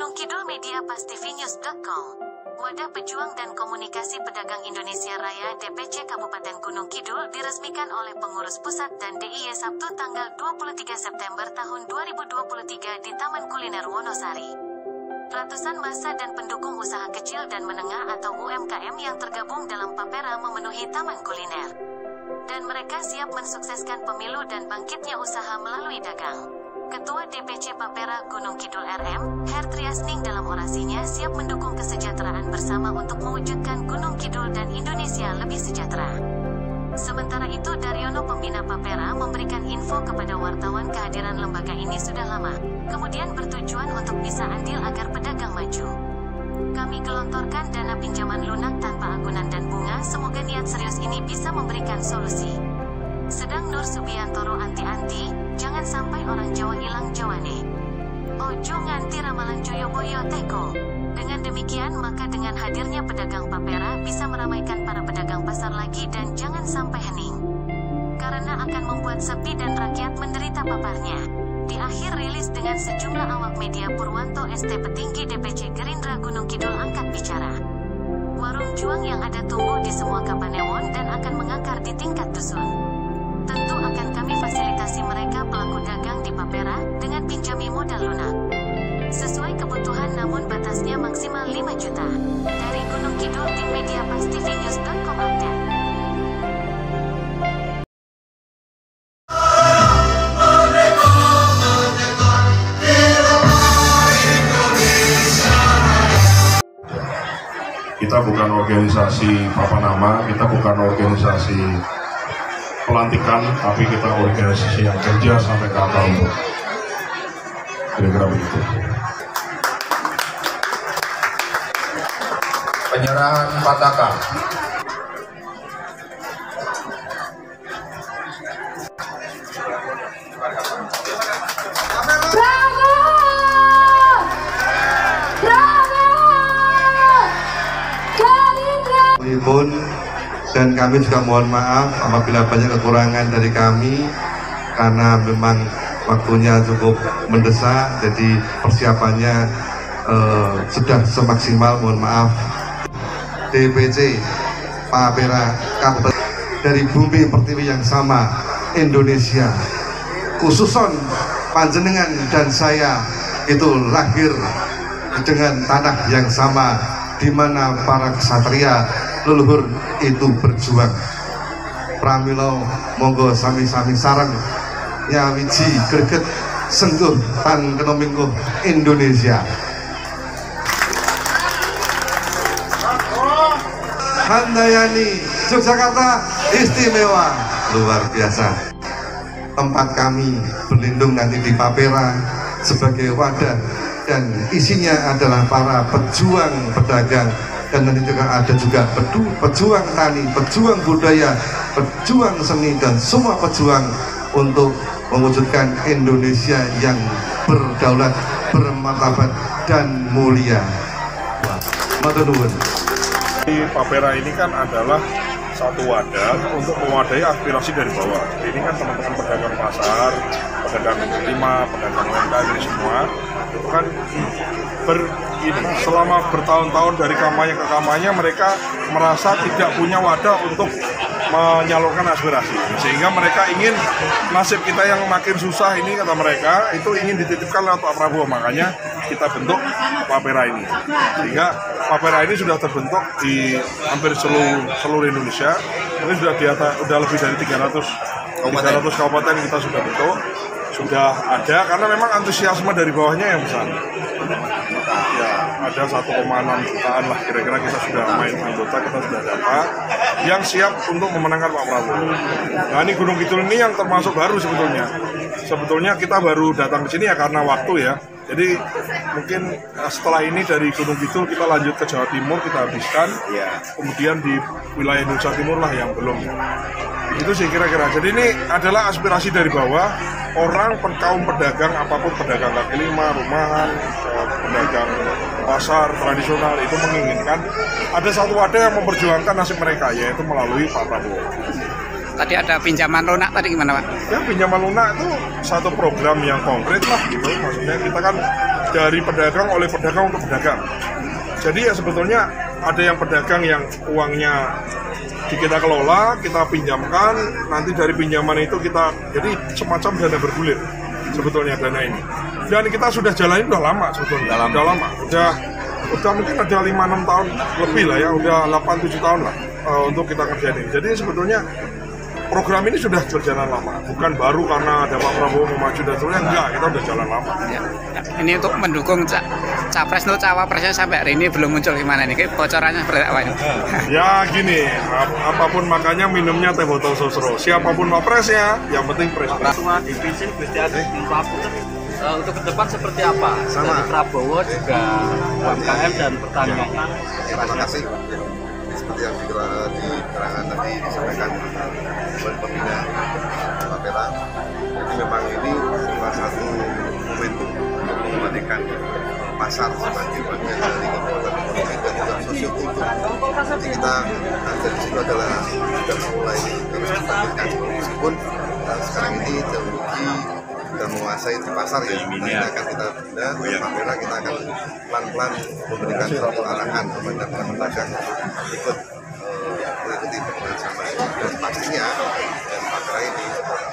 Gunung Kidul Media Pastivinews.com. Wadah Pejuang dan Komunikasi Pedagang Indonesia Raya DPC Kabupaten Gunung Kidul diresmikan oleh pengurus pusat dan DIY Sabtu tanggal 23 September tahun 2023 di Taman Kuliner Wonosari. Ratusan massa dan pendukung usaha kecil dan menengah atau UMKM yang tergabung dalam Papera memenuhi Taman Kuliner. Dan mereka siap mensukseskan pemilu dan bangkitnya usaha melalui dagang. Ketua DPC Papera Gunung Kidul RM, Hertriasning dalam orasinya siap mendukung kesejahteraan bersama untuk mewujudkan Gunung Kidul dan Indonesia lebih sejahtera. Sementara itu Daryono pembina Papera memberikan info kepada wartawan kehadiran lembaga ini sudah lama, kemudian bertujuan untuk bisa andil agar pedagang maju. Kami gelontorkan dana pinjaman lunak tanpa agunan dan bunga, semoga niat serius ini bisa memberikan solusi. Sedang Nur Subiantoro anti-anti, jangan sampai orang Jawa hilang Jawane. Ojo nganti ramalan Joyoboyo teko. Dengan demikian maka dengan hadirnya pedagang Papera bisa meramaikan para pedagang pasar lagi dan jangan sampai hening. Karena akan membuat sepi dan rakyat menderita paparnya. Di akhir rilis dengan sejumlah awak media Purwanto ST petinggi DPC Gerindra Gunung Kidul angkat bicara. Warung juang yang ada tumbuh di semua Kapanewon dan akan mengakar di tingkat dusun. Tentu akan kami fasilitasi mereka pelaku dagang di Papera dengan pinjami modal lunak. Sesuai kebutuhan namun batasnya maksimal 5 juta. Dari Gunung Kidul, tim media Pastivinews.com update. Kita bukan organisasi papan nama, kita bukan organisasi pelantikan, tapi kita organisasi yang kerja sampai ke akar rumput. Kira-kira begitu. Penyerahan Pataka. Bravo! Bravo! Gerindra! Dan kami juga mohon maaf apabila banyak kekurangan dari kami karena memang waktunya cukup mendesak, jadi persiapannya sudah semaksimal. Mohon maaf. DPC Papera Kabupaten dari bumi pertiwi yang sama Indonesia, khususon panjenengan dan saya itu lahir dengan tanah yang sama di mana para ksatria leluhur itu berjuang. Pramila monggo sami-sami sareng nyawiji greget sengguh tan kenomingguh Indonesia. Handayani Yogyakarta istimewa luar biasa. Tempat kami berlindung nanti di Papera sebagai wadah dan isinya adalah para pejuang pedagang. Dan nanti juga ada juga pejuang tani, pejuang budaya, pejuang seni, dan semua pejuang untuk mewujudkan Indonesia yang berdaulat, bermartabat, dan mulia. Matur nuwun. Papera ini kan adalah satu wadah untuk mewadahi aspirasi dari bawah. Ini kan teman-teman pedagang pasar, pedagang lima, pedagang UMKM ini semua itu kan selama bertahun-tahun dari kampanye ke kampanye mereka merasa tidak punya wadah untuk menyalurkan aspirasi, sehingga mereka ingin nasib kita yang makin susah ini, kata mereka, itu ingin dititipkan lewat Pak Prabowo. Makanya kita bentuk Papera ini, sehingga Papera ini sudah terbentuk di hampir seluruh Indonesia. Ini sudah lebih dari 300 kabupaten kita sudah bentuk, sudah ada, karena memang antusiasme dari bawahnya yang besar. Ya, ada 1,6 jutaan lah kira-kira kita sudah main anggota, kita sudah data yang siap untuk memenangkan Pak Prabowo. Nah, ini Gunung Kidul ini yang termasuk baru sebetulnya. Sebetulnya kita baru datang ke sini ya karena waktu ya. Jadi mungkin setelah ini dari Gunung Kidul kita lanjut ke Jawa Timur, kita habiskan. Kemudian di wilayah Indonesia Timur lah yang belum. Itu sih kira-kira. Jadi ini adalah aspirasi dari bawah. Orang kaum pedagang, apapun pedagang kaki lima, rumahan, pedagang pasar tradisional itu menginginkan ada satu wadah yang memperjuangkan nasib mereka, yaitu melalui Pak Prabowo. Tadi ada pinjaman lunak tadi gimana Pak? Ya pinjaman lunak itu satu program yang konkret lah gitu. Maksudnya kita kan dari pedagang oleh pedagang untuk pedagang. Jadi ya sebetulnya ada yang pedagang yang uangnya kita kelola, kita pinjamkan, nanti dari pinjaman itu kita, jadi semacam dana bergulir sebetulnya dana ini. Dan kita sudah jalanin udah lama sebetulnya, udah lama, udah mungkin ada 5-6 tahun lebih lah ya, udah 8-7 tahun lah untuk kita kerjain ini. Jadi sebetulnya program ini sudah berjalan lama, bukan baru karena ada Pak Prabowo mau maju dan sebagainya, enggak, kita udah jalan lama. Ya. Ini untuk mendukung capres atau cawapresnya sampai hari ini belum muncul gimana nih? Bocorannya seperti apa ini? Ya gini, apapun makanya minumnya teh botol sosro. Siapapun wapresnya, yang penting presiden. Semua divisi untuk ke depan seperti apa? Dari Prabowo juga UMKM dan pertanian. Terima kasih. Seperti yang di keterangan tadi disampaikan oleh pembina Tapera, jadi memang ini salah satu momentum untuk mengembalikan pasar sebagai bagian dari kekuatan ekonomi dan juga sosiokultur. Jadi kita dari situ adalah sudah mulai terus ditampilkan, meskipun sekarang ini teknologi sudah menguasai di pasar ya, ini akan kita bina Tapera, kita akan pelan-pelan memberikan suatu arahan kepada pedagang ikut mengikuti bersama dan pastinya dan Tapera ini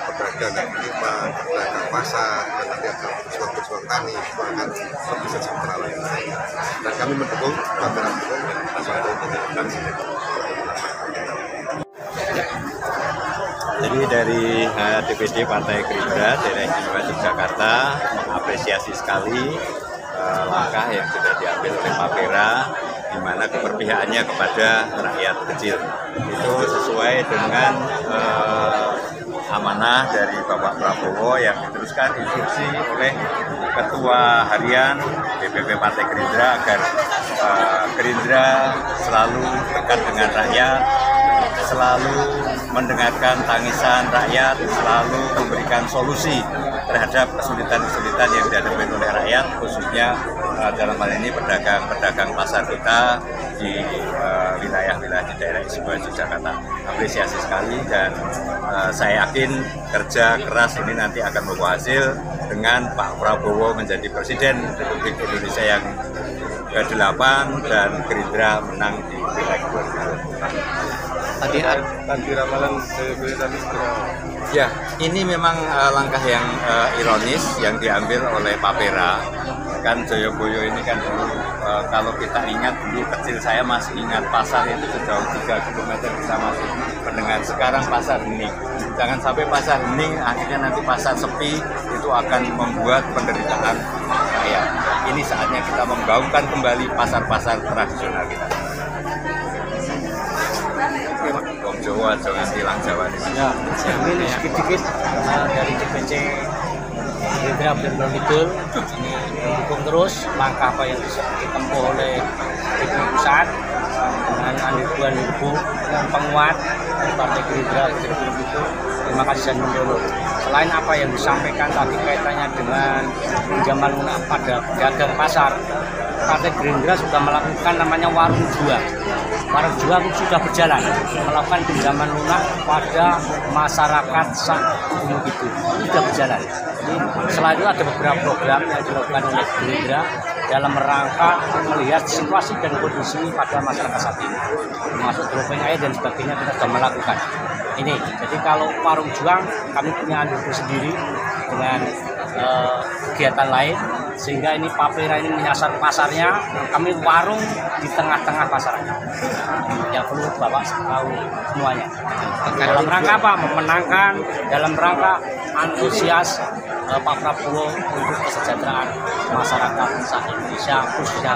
pedagang yang lima, pedagang pasar dan nanti ada pejuang-pejuang tani itu akan lebih sejahtera lagi. Dan kami mendukung, Tapera mendukung satu dan Jadi dari DPD Partai Gerindra Daerah Istimewa Yogyakarta mengapresiasi sekali langkah yang sudah diambil oleh Tapera, di mana keberpihakannya kepada rakyat kecil itu sesuai dengan amanah dari Bapak Prabowo yang diteruskan instruksi oleh Ketua Harian DPP Partai Gerindra agar Gerindra selalu dekat dengan rakyat, selalu mendengarkan tangisan rakyat, selalu memberikan solusi terhadap kesulitan-kesulitan yang dihadapi oleh rakyat, khususnya dalam hal ini pedagang-pedagang pasar kita di wilayah-wilayah di daerah istimewa Yogyakarta. Apresiasi sekali dan saya yakin kerja keras ini nanti akan membawa hasil dengan Pak Prabowo menjadi Presiden Republik Indonesia yang ke-8 dan Gerindra menang di pileg 2024. Tadi ramalan Ya, ini memang langkah yang ironis yang diambil oleh Tapera. Kan Joyoboyo ini kan dulu kalau kita ingat dulu kecil saya masih ingat pasar itu sejauh 3 km kita masih mendengar. Sekarang pasar hening. Jangan sampai pasar hening akhirnya nanti pasar sepi, itu akan membuat penderitaan rakyat. Ini saatnya kita membangunkan kembali pasar-pasar tradisional kita. Wong Jawa jangan hilang Jawa di sini. Ya, ini sedikit-sedikit dari DPC Gerindra Benar Kidul ini mendukung terus langkah apa yang ditempuh oleh DPP Pusat dengan Ibu penguat dari Partai Gerindra Benar Kidul. Terima kasih dan mendorong. Selain apa yang disampaikan tadi kaitannya dengan pinjaman lunak pada pedagang pasar, Partai Gerindra sudah melakukan namanya warung jual. Warung jual sudah berjalan melakukan pinjaman lunak pada masyarakat umum itu sudah berjalan. Jadi selain itu ada beberapa program yang dilakukan oleh Gerindra dalam rangka melihat situasi dan kondisi pada masyarakat saat ini, termasuk dropping air dan sebagainya kita sudah melakukan ini. Jadi kalau warung juang kami punya andil sendiri dengan kegiatan lain, sehingga ini Tapera ini menyasar pasarnya, kami warung di tengah-tengah pasarnya. Yang perlu Bapak tahu semuanya. Dalam rangka apa? Memenangkan, dalam rangka antusias Pak Prabowo untuk kesejahteraan masyarakat Indonesia, khususnya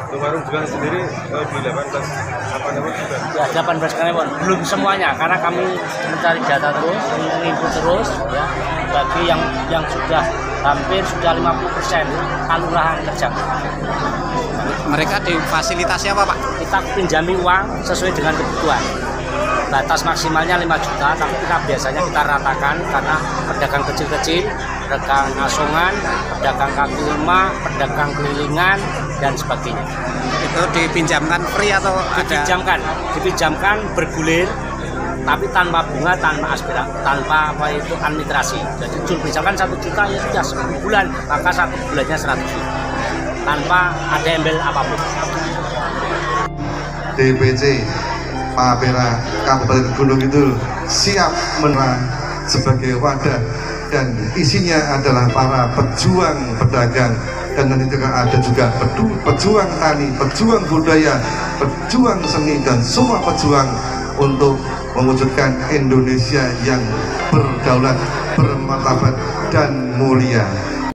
Untuk warung jual sendiri di 18 juga? Ya, 18 karyawan, belum semuanya, karena kami mencari data terus, menginput terus, ya, bagi yang sudah hampir sudah 50% kelurahan terjangkau. Mereka difasilitasi apa Pak? Kita pinjami uang sesuai dengan kebutuhan. Batas maksimalnya 5 juta, tapi kita biasanya kita ratakan karena pedagang kecil-kecil, pedagang asongan, pedagang kaki lima, pedagang kelilingan, dan sebagainya. Itu dipinjamkan free atau ada? Dipinjamkan bergulir tapi tanpa bunga, tanpa aspirasi, tanpa apa itu administrasi. Jadi Jul misalkan 1 juta ya sudah 10 bulan, maka 1 bulannya 100 juta tanpa ada embel apapun. DPC Papera Kabupaten Gunung Kidul siap menerima sebagai wadah dan isinya adalah para pejuang pedagang, dan nanti juga ada juga pejuang tani, pejuang budaya, pejuang seni, dan semua pejuang untuk mewujudkan Indonesia yang berdaulat, bermartabat, dan mulia.